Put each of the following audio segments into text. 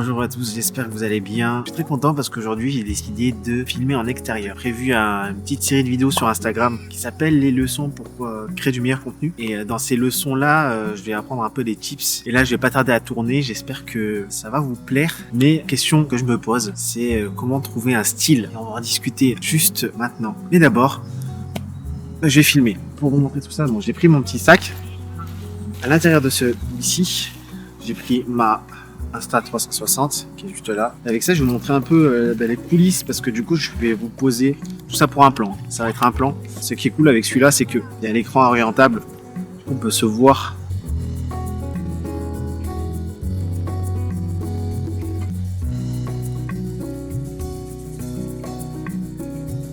Bonjour à tous, j'espère que vous allez bien. Je suis très content parce qu'aujourd'hui j'ai décidé de filmer en extérieur. J'ai prévu une petite série de vidéos sur Instagram qui s'appelle les leçons pour créer du meilleur contenu. Et dans ces leçons là, je vais apprendre un peu des tips. Et là je vais pas tarder à tourner, j'espère que ça va vous plaire. Mais question que je me pose, c'est comment trouver un style. Et on va en discuter juste maintenant. Mais d'abord, je vais filmer. Pour vous montrer tout ça, bon, j'ai pris mon petit sac. À l'intérieur de celui-ci, j'ai pris ma Insta360 qui est juste là. Avec ça, je vais vous montrer un peu les coulisses parce que du coup, je vais vous poser tout ça pour un plan. Ça va être un plan. Ce qui est cool avec celui-là, c'est qu'il y a l'écran orientable. On peut se voir.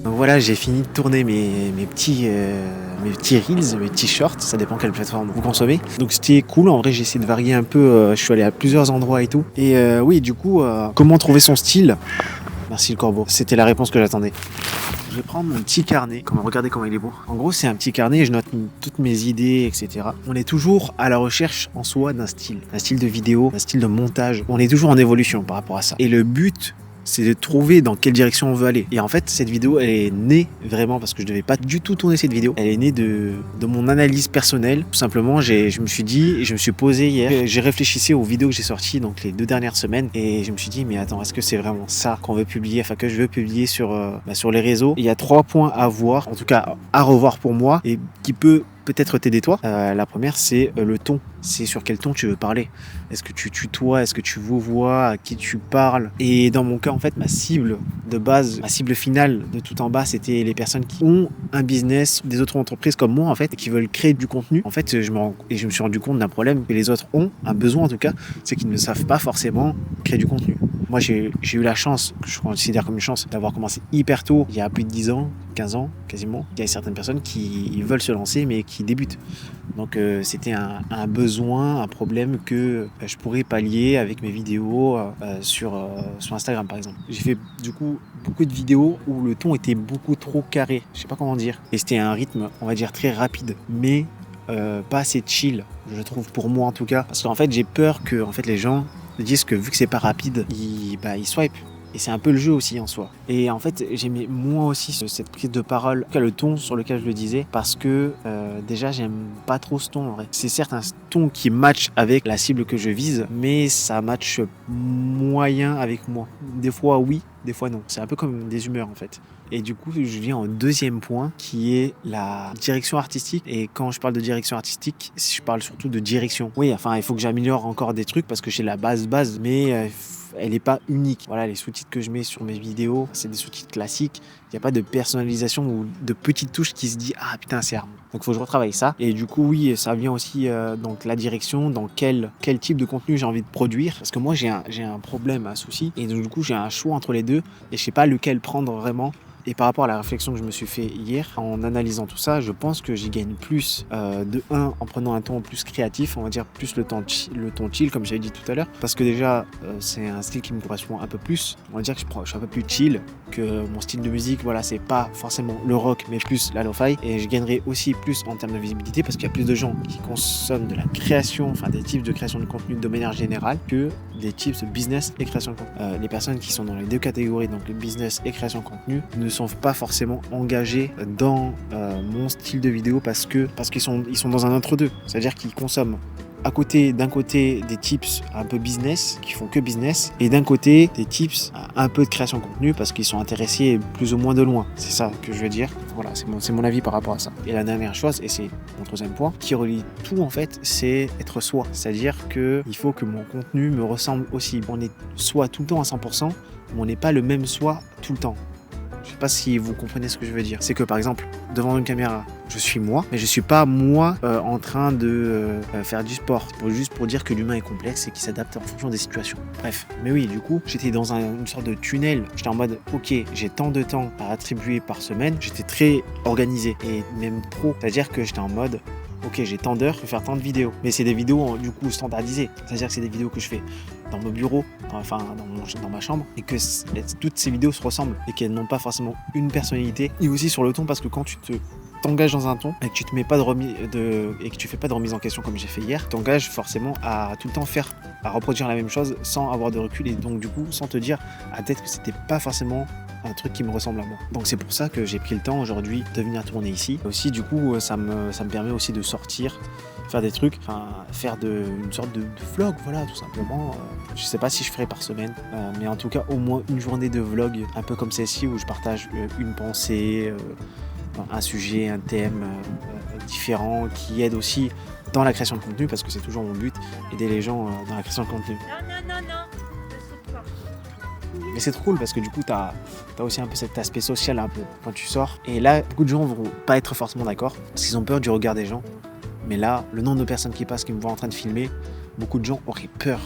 Donc voilà, j'ai fini de tourner mes petits reels, mes petits shorts, ça dépend quelle plateforme vous consommez. Donc c'était cool, en vrai j'ai essayé de varier un peu, je suis allé à plusieurs endroits et tout. Et oui, du coup, comment trouver son style? Merci le corbeau, c'était la réponse que j'attendais. Je vais prendre mon petit carnet, regardez comment il est beau. En gros c'est un petit carnet et je note toutes mes idées, etc. On est toujours à la recherche en soi d'un style de vidéo, d'un style de montage. On est toujours en évolution par rapport à ça. Et le but, c'est de trouver dans quelle direction on veut aller. Et en fait, cette vidéo, elle est née vraiment parce que je devais pas du tout tourner cette vidéo. Elle est née de mon analyse personnelle. Tout simplement, je me suis dit, et je me suis posé hier, j'ai réfléchi aux vidéos que j'ai sorties, donc les 2 dernières semaines, et je me suis dit, mais attends, est-ce que c'est vraiment ça qu'on veut publier, enfin que je veux publier sur les réseaux? Il y a 3 points à voir, en tout cas à revoir pour moi, et qui peut-être t'aider toi. La première, c'est le ton. C'est sur quel ton tu veux parler. Est-ce que tu tutoies, est-ce que tu vouvoies, à qui tu parles? Et dans mon cas, en fait, ma cible de base, ma cible finale de tout en bas, c'était les personnes qui ont un business, des autres entreprises comme moi, en fait, qui veulent créer du contenu. En fait, je me suis rendu compte d'un problème que les autres ont, un besoin en tout cas, c'est qu'ils ne savent pas forcément créer du contenu. Moi, j'ai eu la chance, que je considère comme une chance, d'avoir commencé hyper tôt, il y a plus de 10 ans, 15 ans quasiment. Il y a certaines personnes qui veulent se lancer, mais qui débutent. Donc, c'était un besoin, un problème que je pourrais pallier avec mes vidéos sur Instagram, par exemple. J'ai fait, du coup, beaucoup de vidéos où le ton était beaucoup trop carré. Je sais pas comment dire. Et c'était un rythme, on va dire, très rapide. Mais pas assez chill, je trouve, pour moi en tout cas. Parce qu'en fait, j'ai peur que les gens disent que vu que c'est pas rapide, ils swipe. Et c'est un peu le jeu aussi en soi. Et en fait, j'aimais moi aussi cette prise de parole, le ton sur lequel je le disais, parce que déjà, j'aime pas trop ce ton en vrai. C'est certes un ton qui match avec la cible que je vise, mais ça match moyen avec moi. Des fois oui, des fois non. C'est un peu comme des humeurs en fait. Et du coup, je viens au deuxième point qui est la direction artistique. Et quand je parle de direction artistique, je parle surtout de direction. Oui, enfin, il faut que j'améliore encore des trucs parce que j'ai la base, mais elle n'est pas unique. Voilà, les sous-titres que je mets sur mes vidéos, c'est des sous-titres classiques. Il n'y a pas de personnalisation ou de petites touches qui se disent « Ah putain, c'est Arnaud ». Donc il faut que je retravaille ça. Et du coup, oui, ça vient aussi donc la direction, dans quel type de contenu j'ai envie de produire. Parce que moi, j'ai un problème, un souci. Et donc du coup, j'ai un choix entre les deux. Et je sais pas lequel prendre vraiment. Et par rapport à la réflexion que je me suis fait hier, en analysant tout ça, je pense que j'y gagne plus en prenant un ton plus créatif, on va dire plus le ton chill, comme j'avais dit tout à l'heure. Parce que déjà, c'est un style qui me correspond un peu plus. On va dire que je suis un peu plus chill, que mon style de musique, voilà, c'est pas forcément le rock, mais plus la lo-fi. Et je gagnerai aussi plus en termes de visibilité parce qu'il y a plus de gens qui consomment de la création, enfin des types de création de contenu de manière générale, que des types de business et création de contenu. Les personnes qui sont dans les 2 catégories, donc le business et création de contenu, ne sont pas forcément engagés dans mon style de vidéo parce qu'ils sont dans un entre-deux. C'est-à-dire qu'ils consomment d'un côté des tips un peu business, qui font que business, et d'un côté des tips un peu de création de contenu parce qu'ils sont intéressés plus ou moins de loin. C'est ça que je veux dire. Voilà, c'est mon avis par rapport à ça. Et la dernière chose, et c'est mon troisième point, qui relie tout en fait, c'est être soi. C'est-à-dire qu'il faut que mon contenu me ressemble aussi. On est soi tout le temps à 100%, mais on n'est pas le même soi tout le temps. Je sais pas si vous comprenez ce que je veux dire. C'est que par exemple, devant une caméra, je suis moi, mais je suis pas moi en train de faire du sport. Juste pour dire que l'humain est complexe et qu'il s'adapte en fonction des situations. Bref. Mais oui, du coup, j'étais dans une sorte de tunnel. J'étais en mode, ok, j'ai tant de temps à attribuer par semaine. J'étais très organisé et même trop. C'est-à-dire que j'étais en mode, ok, j'ai tant d'heures, je vais faire tant de vidéos. Mais c'est des vidéos du coup standardisées. C'est-à-dire que c'est des vidéos que je fais dans mon bureau, dans ma chambre, et que toutes ces vidéos se ressemblent et qu'elles n'ont pas forcément une personnalité. Et aussi sur le ton, parce que quand tu te t'engages dans un ton et que tu te mets pas et que tu fais pas de remise en question comme j'ai fait hier, t'engages forcément à tout le temps à reproduire la même chose sans avoir de recul et donc du coup sans te dire peut-être que c'était pas forcément un truc qui me ressemble à moi. Donc c'est pour ça que j'ai pris le temps aujourd'hui de venir tourner ici. Aussi du coup ça me permet aussi de sortir, faire des trucs, faire une sorte de vlog, voilà, tout simplement. Je sais pas si je ferai par semaine, mais en tout cas au moins une journée de vlog un peu comme celle-ci où je partage une pensée, un sujet, un thème différent qui aide aussi dans la création de contenu parce que c'est toujours mon but, aider les gens dans la création de contenu. Non, ne saute pas. Mais c'est trop cool parce que du coup t'as aussi un peu cet aspect social un peu quand tu sors et là beaucoup de gens vont pas être forcément d'accord parce qu'ils ont peur du regard des gens, mais là le nombre de personnes qui passent qui me voient en train de filmer, beaucoup de gens auraient peur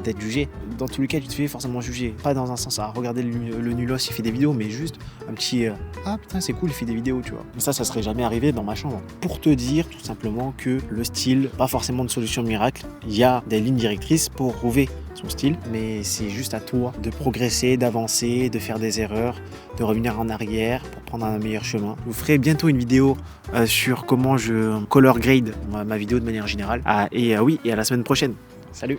d'être jugé. Dans tous les cas, tu te fais forcément juger. Pas dans un sens à regarder le nulos, il fait des vidéos, mais juste un petit ah putain, c'est cool, il fait des vidéos, tu vois. Mais ça serait jamais arrivé dans ma chambre. Pour te dire tout simplement que le style, pas forcément de solution miracle, il y a des lignes directrices pour trouver son style, mais c'est juste à toi de progresser, d'avancer, de faire des erreurs, de revenir en arrière pour prendre un meilleur chemin. Je vous ferai bientôt une vidéo sur comment je color grade ma vidéo de manière générale. Et à la semaine prochaine. Salut!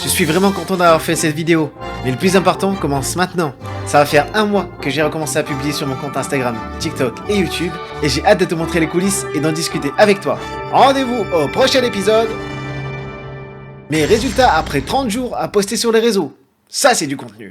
Je suis vraiment content d'avoir fait cette vidéo, mais le plus important commence maintenant. Ça va faire 1 mois que j'ai recommencé à publier sur mon compte Instagram, TikTok et YouTube, et j'ai hâte de te montrer les coulisses et d'en discuter avec toi. Rendez-vous au prochain épisode. Mes résultats après 30 jours à poster sur les réseaux. Ça, c'est du contenu.